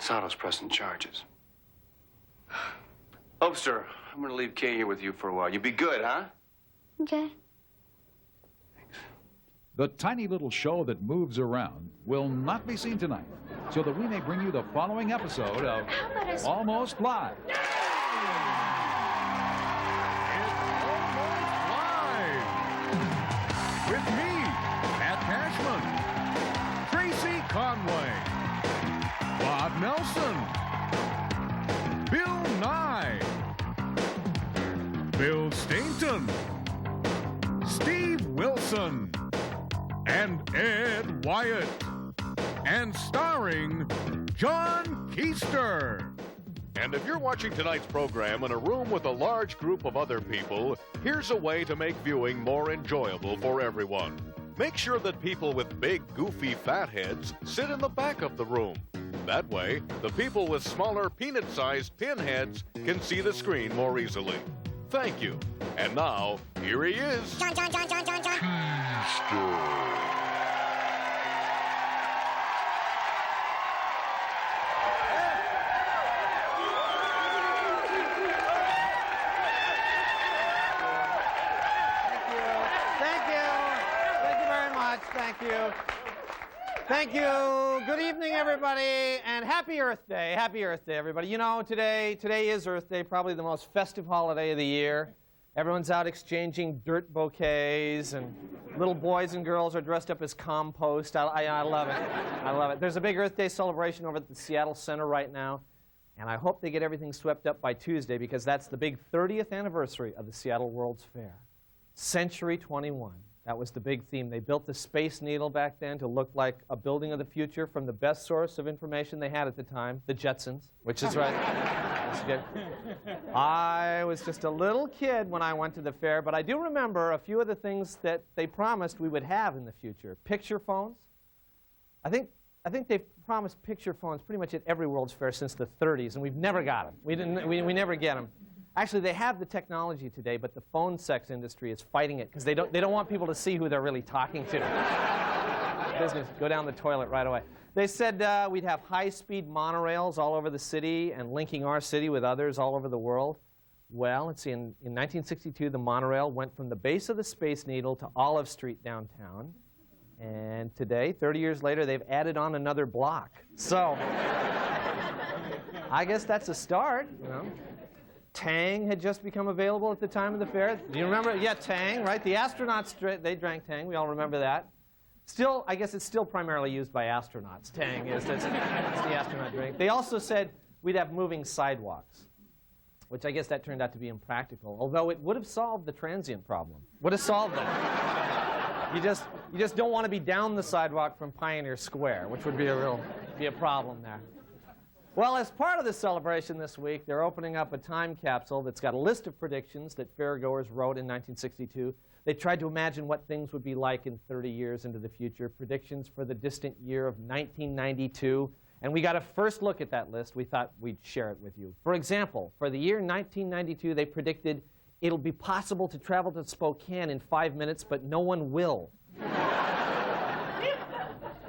Sato's pressing charges. Obster, I'm gonna leave Kay here with you for a while. You be good, huh? Okay. The tiny little show that moves around will not be seen tonight, so that we may bring you the following episode of Almost Live. It's Almost Live with me, Pat Cashman, Tracy Conway, Bob Nelson, Bill Nye, Bill Stainton, Steve Wilson, and Ed Wyatt, and starring John Keister. And if you're watching tonight's program in a room with a large group of other people, here's a way to make viewing more enjoyable for everyone. Make sure that people with big, goofy, fat heads sit in the back of the room. That way, the people with smaller, peanut-sized pinheads can see the screen more easily. Thank you. And now, here he is. John. Thank you. Good evening, everybody, and happy Earth Day. Happy Earth Day, everybody. You know, today is Earth Day, probably the most festive holiday of the year. Everyone's out exchanging dirt bouquets, and little boys and girls are dressed up as compost. I love it. I love it. There's a big Earth Day celebration over at the Seattle Center right now, and I hope they get everything swept up by Tuesday, because that's the big 30th anniversary of the Seattle World's Fair. Century 21. That was the big theme. They built the Space Needle back then to look like a building of the future from the best source of information they had at the time, the Jetsons, which is right. That's good. I was just a little kid when I went to the fair, but I do remember a few of the things that they promised we would have in the future. Picture phones. I think they've promised picture phones pretty much at every World's Fair since the 30s, and we've never got them. We never get them. Actually, they have the technology today, but the phone sex industry is fighting it because they don't want people to see who they're really talking to. Business, go down the toilet right away. They said we'd have high-speed monorails all over the city and linking our city with others all over the world. Well, let's see, in 1962, the monorail went from the base of the Space Needle to Olive Street downtown. And today, 30 years later, they've added on another block. So I guess that's a start, you know. Tang had just become available at the time of the fair. Do you remember? Yeah, Tang, right? The astronauts, they drank Tang. We all remember that. Still, I guess it's still primarily used by astronauts. Tang is. It's the astronaut drink. They also said we'd have moving sidewalks, which I guess that turned out to be impractical, although it would have solved the transient problem. Would have solved that. You just don't want to be down the sidewalk from Pioneer Square, which would be a problem there. Well, as part of the celebration this week, they're opening up a time capsule that's got a list of predictions that fairgoers wrote in 1962. They tried to imagine what things would be like in 30 years into the future, predictions for the distant year of 1992. And we got a first look at that list. We thought we'd share it with you. For example, for the year 1992, they predicted it'll be possible to travel to Spokane in 5 minutes, but no one will.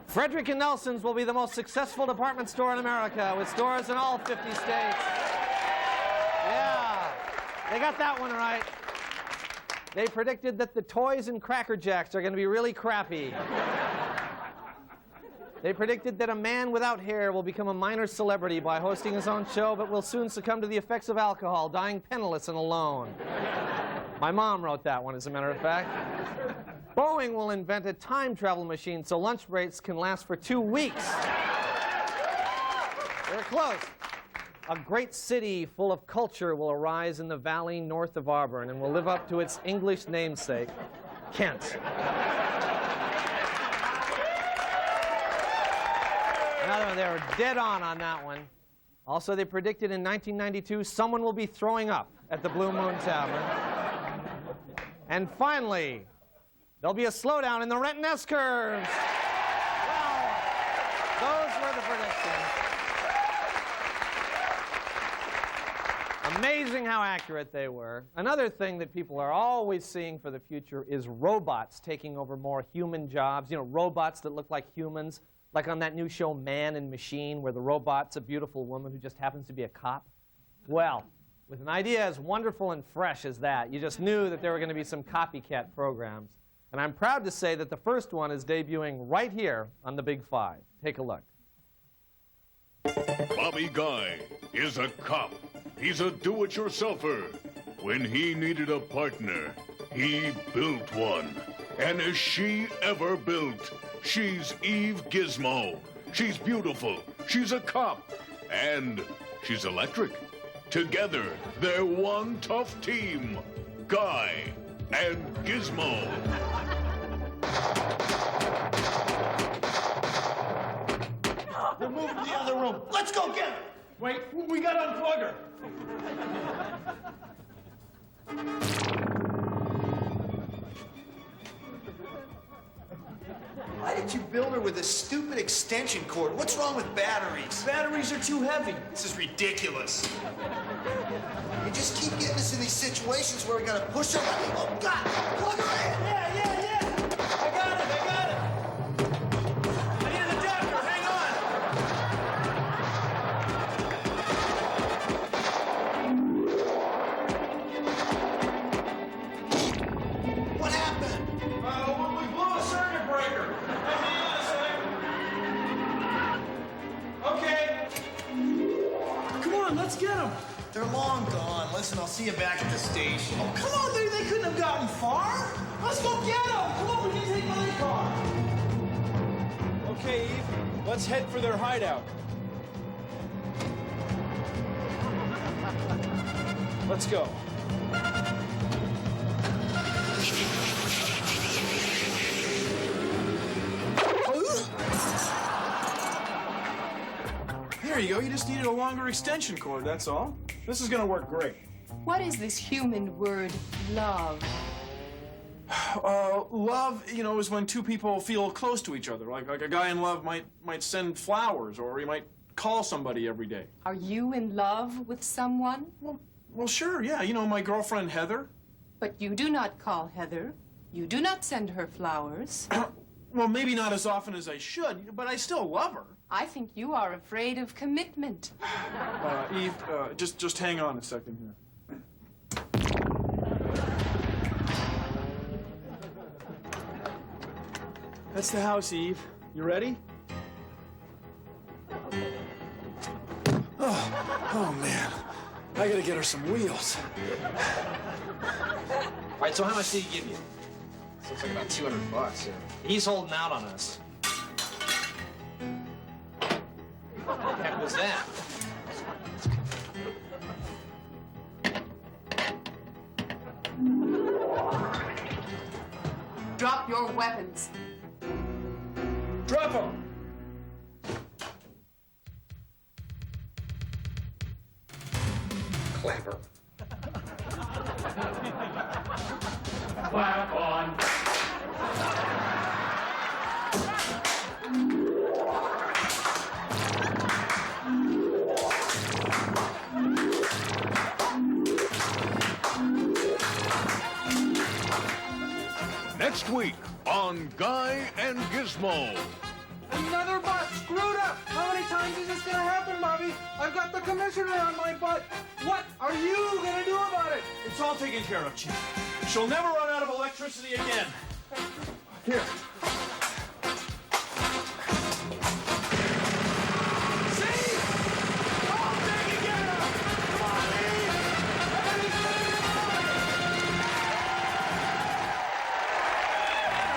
Frederick & Nelson's will be the most successful department store in America, with stores in all 50 states. Yeah, they got that one right. They predicted that the toys in Cracker Jacks are going to be really crappy. They predicted that a man without hair will become a minor celebrity by hosting his own show, but will soon succumb to the effects of alcohol, dying penniless and alone. My mom wrote that one, as a matter of fact. Boeing will invent a time travel machine so lunch breaks can last for 2 weeks. They're close. A great city full of culture will arise in the valley north of Auburn and will live up to its English namesake, Kent. Another one, they were dead on that one. Also, they predicted in 1992 someone will be throwing up at the Blue Moon Tavern. And finally, there'll be a slowdown in the rent and S-curves. Well, those were the predictions. Amazing how accurate they were. Another thing that people are always seeing for the future is robots taking over more human jobs. You know, robots that look like humans, Like on that new show, Man and Machine, where the robot's a beautiful woman who just happens to be a cop? Well, with an idea as wonderful and fresh as that, you just knew that there were going to be some copycat programs. And I'm proud to say that the first one is debuting right here on the Big Five. Take a look. Bobby Guy is a cop. He's a do-it-yourselfer. When he needed a partner, he built one. And is she ever built? She's Eve Gizmo. She's beautiful. She's a cop. And she's electric. Together, they're one tough team. Guy and Gizmo. They're moving to the other room. Let's go get her. Wait, we gotta unplug her. Why did you build her with a stupid extension cord? What's wrong with batteries? Batteries are too heavy. This is ridiculous. You just keep getting us in these situations where we gotta push her. Oh, God! Plug her in! Yeah. I got it. I need an adapter. Hang What happened? on. We blew a circuit breaker. Hang on a second. Okay. Come on, let's get them. They're long gone. Listen, I'll see you back at the station. Oh, come on, they couldn't have gotten far. Let's go get them. Come on, we can take my car. Okay, Eve, let's head for their hideout. Let's go. There you go. You just needed a longer extension cord, that's all. This is gonna work great. What is this human word, love? Love, is when two people feel close to each other. Like a guy in love might send flowers, or he might call somebody every day. Are you in love with someone? Well, sure, yeah. My girlfriend Heather. But you do not call Heather. You do not send her flowers. Well, maybe not as often as I should, but I still love her. I think you are afraid of commitment. Eve, just hang on a second here. That's the house, Eve. You ready? Oh man. I gotta get her some wheels. All right, so how much did he give you? This looks like about $200. He's holding out on us. What the heck was that? Drop your weapons. Drop them! Clapper. Clap on. Next week on Guy and Gizmo. Another bus screwed up! How many times is this gonna happen, Bobby? I've got the commissioner on my butt. What are you gonna do about it? It's all taken care of, Chief. She'll never run out of electricity again. Here. See? Oh, dang it, get her! Come on, Eve!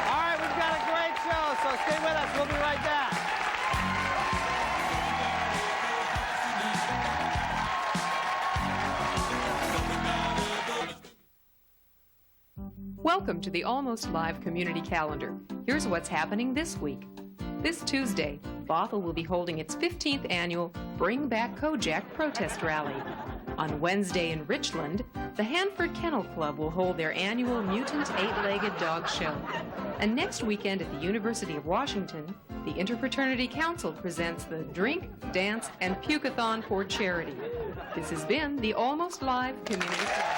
All right, we've got a great show, so stay with us. We'll be right back. Welcome to the Almost Live Community Calendar. Here's what's happening this week. This Tuesday, Bothell will be holding its 15th annual Bring Back Kojak protest rally. On Wednesday in Richland, the Hanford Kennel Club will hold their annual Mutant Eight-Legged Dog Show. And next weekend at the University of Washington, the Interfraternity Council presents the Drink, Dance, and Puke-a-thon for Charity. This has been the Almost Live Community Calendar.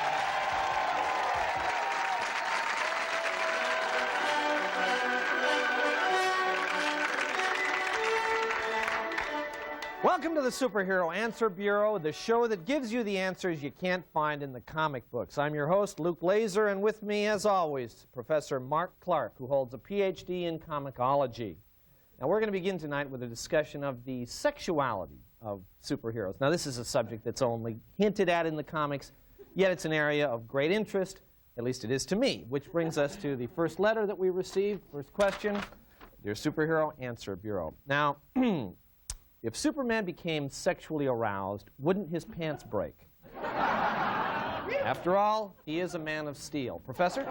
Welcome to the Superhero Answer Bureau, the show that gives you the answers you can't find in the comic books. I'm your host, Luke Laser, and with me, as always, Professor Mark Clark, who holds a Ph.D. in comicology. Now, we're going to begin tonight with a discussion of the sexuality of superheroes. Now, this is a subject that's only hinted at in the comics, yet it's an area of great interest, at least it is to me, which brings us to the first letter that we received, first question, Dear Superhero Answer Bureau. Now, if Superman became sexually aroused, wouldn't his pants break? After all, he is a man of steel. Professor?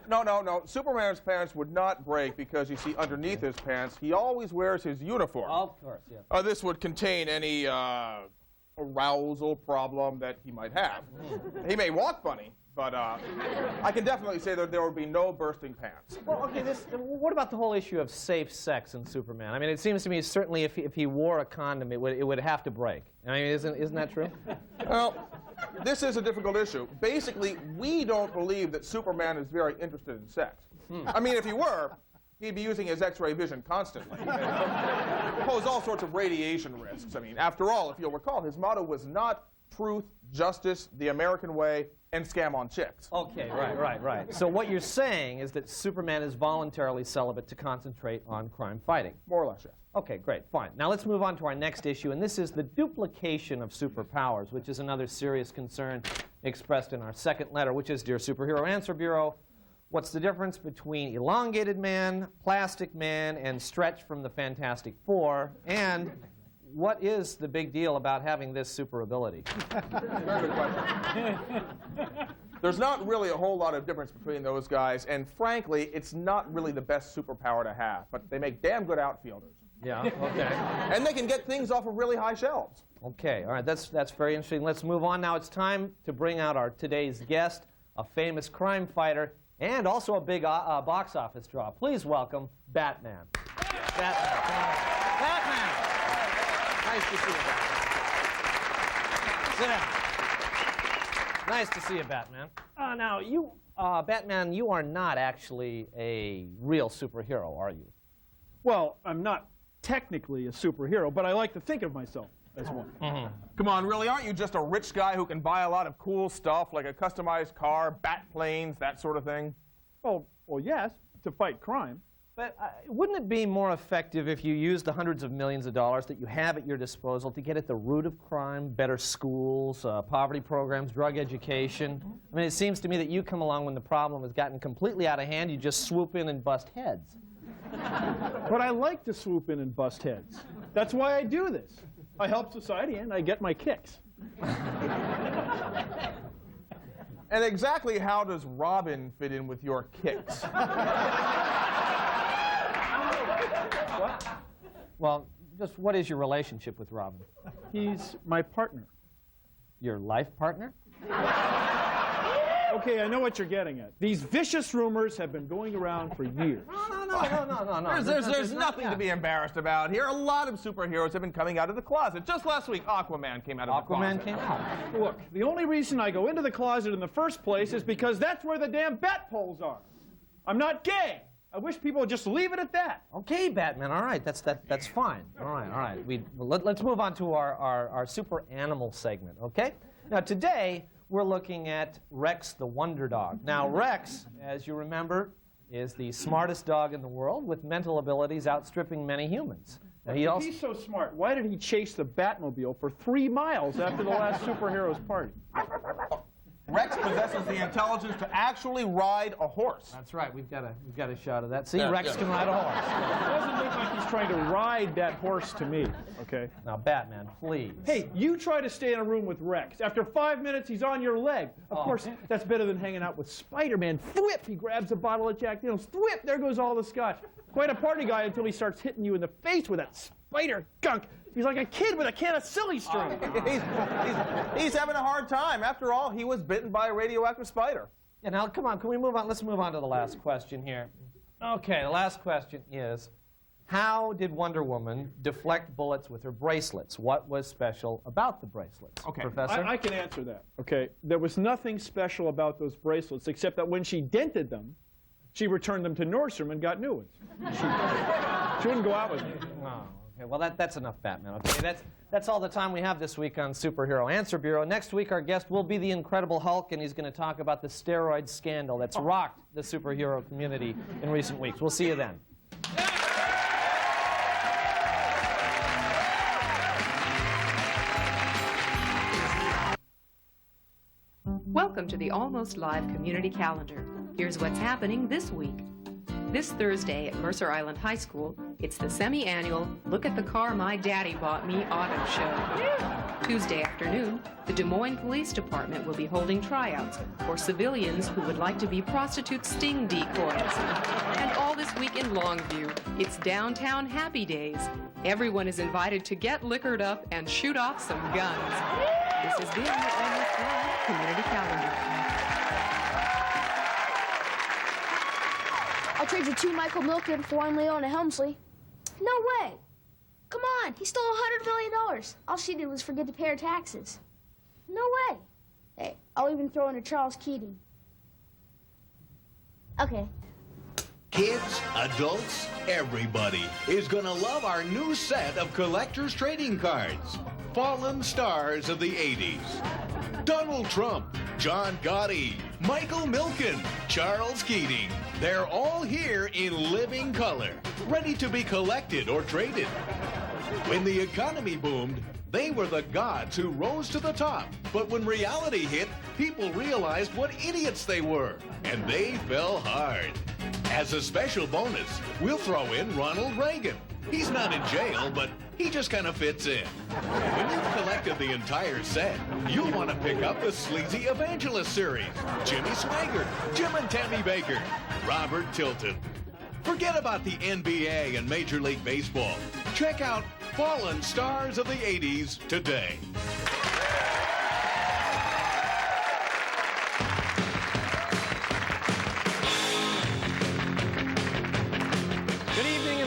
No. Superman's pants would not break because, you see, underneath his pants, he always wears his uniform. Of course, yeah. This would contain any arousal problem that he might have. He may walk funny, but I can definitely say that there would be no bursting pants. Well, okay, what about the whole issue of safe sex in Superman? I mean, it seems to me certainly if he wore a condom, it would have to break. I mean, isn't that true? Well, this is a difficult issue. Basically, we don't believe that Superman is very interested in sex. I mean, if he were, he'd be using his X-ray vision constantly. And pose all sorts of radiation risks. I mean, after all, if you'll recall, his motto was not truth, justice, the American way, and scam on chicks. Okay, right. So what you're saying is that Superman is voluntarily celibate to concentrate on crime fighting. More or less, yes. Okay, great, fine. Now let's move on to our next issue, and this is the duplication of superpowers, which is another serious concern expressed in our second letter, which is Dear Superhero Answer Bureau. What's the difference between Elongated Man, Plastic Man, and Stretch from the Fantastic Four? And what is the big deal about having this super ability? Very good question. There's not really a whole lot of difference between those guys, and frankly, it's not really the best superpower to have, but they make damn good outfielders. Yeah, okay. And they can get things off of really high shelves. Okay, all right, that's very interesting. Let's move on now. It's time to bring out our today's guest, a famous crime fighter, and also a big box office draw. Please welcome Batman. Batman! Nice to see you, Batman. Sit down. Nice to see you, Batman. Now, you, Batman, you are not actually a real superhero, are you? Well, I'm not technically a superhero, but I like to think of myself as one. Come on, really, aren't you just a rich guy who can buy a lot of cool stuff, like a customized car, bat planes, that sort of thing? Oh, well, yes, to fight crime. But wouldn't it be more effective if you used the hundreds of millions of dollars that you have at your disposal to get at the root of crime, better schools, poverty programs, drug education? I mean, it seems to me that you come along when the problem has gotten completely out of hand, you just swoop in and bust heads. But I like to swoop in and bust heads. That's why I do this. I help society and I get my kicks. And exactly how does Robin fit in with your kicks? What? Well, just what is your relationship with Robin? He's my partner. Your life partner? Okay, I know what you're getting at. These vicious rumors have been going around for years. No. There's nothing to be embarrassed about here. A lot of superheroes have been coming out of the closet. Just last week, Aquaman came out of the closet. Aquaman came out. Look, the only reason I go into the closet in the first place is because that's where the damn bat poles are. I'm not gay. I wish people would just leave it at that. Okay, Batman, all right, that's fine. All right. Let's move on to our super animal segment, okay? Now, today, we're looking at Rex the Wonder Dog. Now, Rex, as you remember, is the smartest dog in the world with mental abilities outstripping many humans. Now, If he's so smart, why did he chase the Batmobile for 3 miles after the last superhero's party? Rex possesses the intelligence to actually ride a horse. That's right. We've got a shot of that. See, Rex can ride a horse. It doesn't look like he's trying to ride that horse to me, okay? Now, Batman, please. Hey, you try to stay in a room with Rex. After 5 minutes, he's on your leg. Of course, that's better than hanging out with Spider-Man. Thwip! He grabs a bottle of Jack Daniels. Thwip! There goes all the scotch. Quite a party guy until he starts hitting you in the face with that spider gunk. He's like a kid with a can of silly string. He's having a hard time. After all, he was bitten by a radioactive spider. Yeah, now, come on, can we move on? Let's move on to the last question here. Okay, the last question is, how did Wonder Woman deflect bullets with her bracelets? What was special about the bracelets? Okay, Professor? I can answer that, okay? There was nothing special about those bracelets except that when she dented them, she returned them to Nordstrom and got new ones. She wouldn't go out with them. Oh, Okay, well, that's enough, Batman. Okay, that's all the time we have this week on Superhero Answer Bureau. Next week, our guest will be the Incredible Hulk, and he's going to talk about the steroid scandal that's rocked the superhero community in recent weeks. We'll see you then. Welcome to the Almost Live Community Calendar. Here's what's happening this week. This Thursday at Mercer Island High School, it's the semi-annual Look at the Car My Daddy Bought Me auto show. Tuesday afternoon, the Des Moines Police Department will be holding tryouts for civilians who would like to be prostitute sting decoys. And all this week in Longview, it's Downtown Happy Days. Everyone is invited to get liquored up and shoot off some guns. This has been the Almost Live Community Calendar. I'll trade you 2 Michael Milken for 1 Leona Helmsley. No way. Come on, he stole $100 million. All she did was forget to pay her taxes. No way. Hey, I'll even throw in a Charles Keating. Okay. Kids, adults, everybody is gonna love our new set of collector's trading cards. Fallen stars of the 80s. Donald Trump, John Gotti, Michael Milken, Charles Keating. They're all here in living color, ready to be collected or traded. When the economy boomed, they were the gods who rose to the top. But when reality hit, people realized what idiots they were, and they fell hard. As a special bonus, we'll throw in Ronald Reagan. He's not in jail, but he just kind of fits in. When you've collected the entire set, you'll want to pick up the Sleazy Evangelist series. Jimmy Swaggart, Jim and Tammy Baker, Robert Tilton. Forget about the NBA and Major League Baseball. Check out Fallen Stars of the 80s today.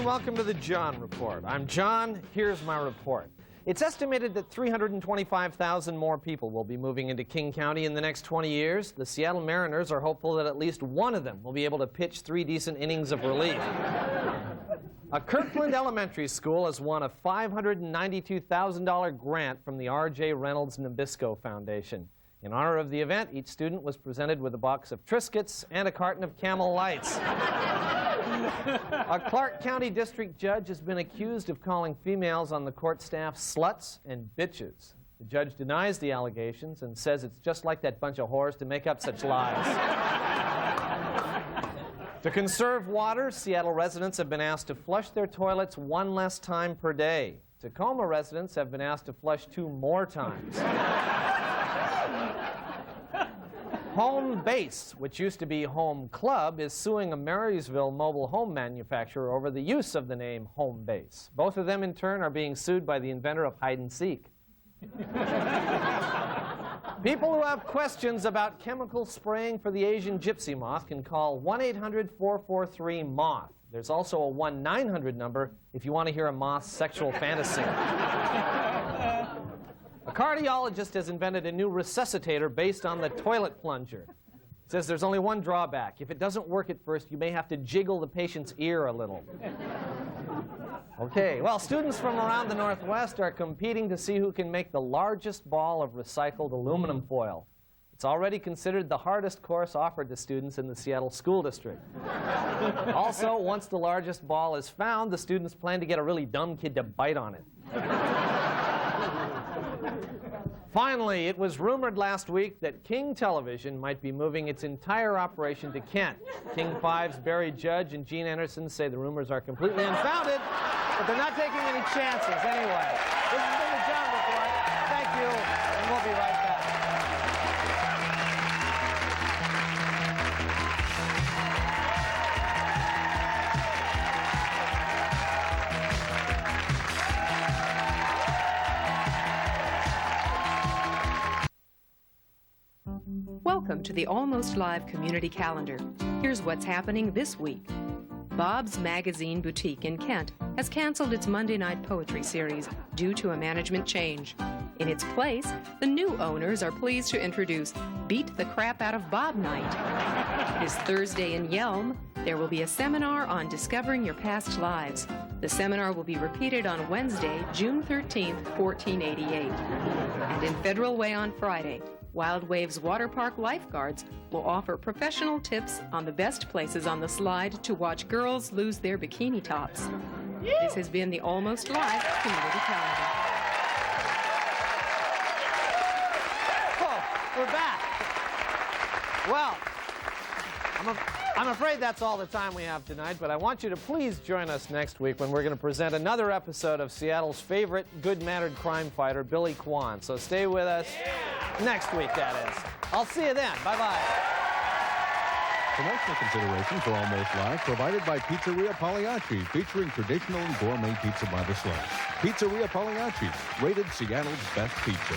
Welcome to the John Report. I'm John. Here's my report. It's estimated that 325,000 more people will be moving into King County in the next 20 years. The Seattle Mariners are hopeful that at least one of them will be able to pitch 3 decent innings of relief. A Kirkland Elementary School has won a $592,000 grant from the R.J. Reynolds Nabisco Foundation. In honor of the event, each student was presented with a box of Triscuits and a carton of Camel Lights. A Clark County district judge has been accused of calling females on the court staff sluts and bitches. The judge denies the allegations and says it's just like that bunch of whores to make up such lies. To conserve water, Seattle residents have been asked to flush their toilets 1 less time per day. Tacoma residents have been asked to flush 2 more times. Home Base, which used to be Home Club, is suing a Marysville mobile home manufacturer over the use of the name Home Base. Both of them, in turn, are being sued by the inventor of hide and seek. People who have questions about chemical spraying for the Asian gypsy moth can call 1-800-443-MOTH. There's also a 1-900 number if you want to hear a moth's sexual fantasy. A cardiologist has invented a new resuscitator based on the toilet plunger. It says there's only one drawback. If it doesn't work at first, you may have to jiggle the patient's ear a little. Okay, well, students from around the Northwest are competing to see who can make the largest ball of recycled aluminum foil. It's already considered the hardest course offered to students in the Seattle School District. Also, once the largest ball is found, the students plan to get a really dumb kid to bite on it. Finally, it was rumored last week that King Television might be moving its entire operation to Kent. King 5's Barry Judge and Gene Anderson say the rumors are completely unfounded, but they're not taking any chances anyway. This has been the John Report. Thank you, and we'll be right back. Welcome to the Almost Live Community Calendar. Here's what's happening this week. Bob's Magazine Boutique in Kent has canceled its Monday night poetry series due to a management change. In its place, the new owners are pleased to introduce Beat the Crap Out of Bob Night. This Thursday in Yelm, There will be a seminar on discovering your past lives. The seminar will be repeated on Wednesday, June 13th, 1488. And in Federal Way on Friday, Wild Waves Water Park lifeguards will offer professional tips on the best places on the slide to watch girls lose their bikini tops. This has been the Almost Live Community Calendar. Oh, we're back. Well, I'm afraid that's all the time we have tonight, but I want you to please join us next week when we're going to present another episode of Seattle's favorite good-mannered crime fighter, Billy Kwan. So stay with us next week, that is. I'll see you then. Bye-bye. Promotional consideration for Almost Live provided by Pizzeria Pagliacci, featuring traditional and gourmet pizza by the slice. Pizzeria Pagliacci, rated Seattle's best pizza.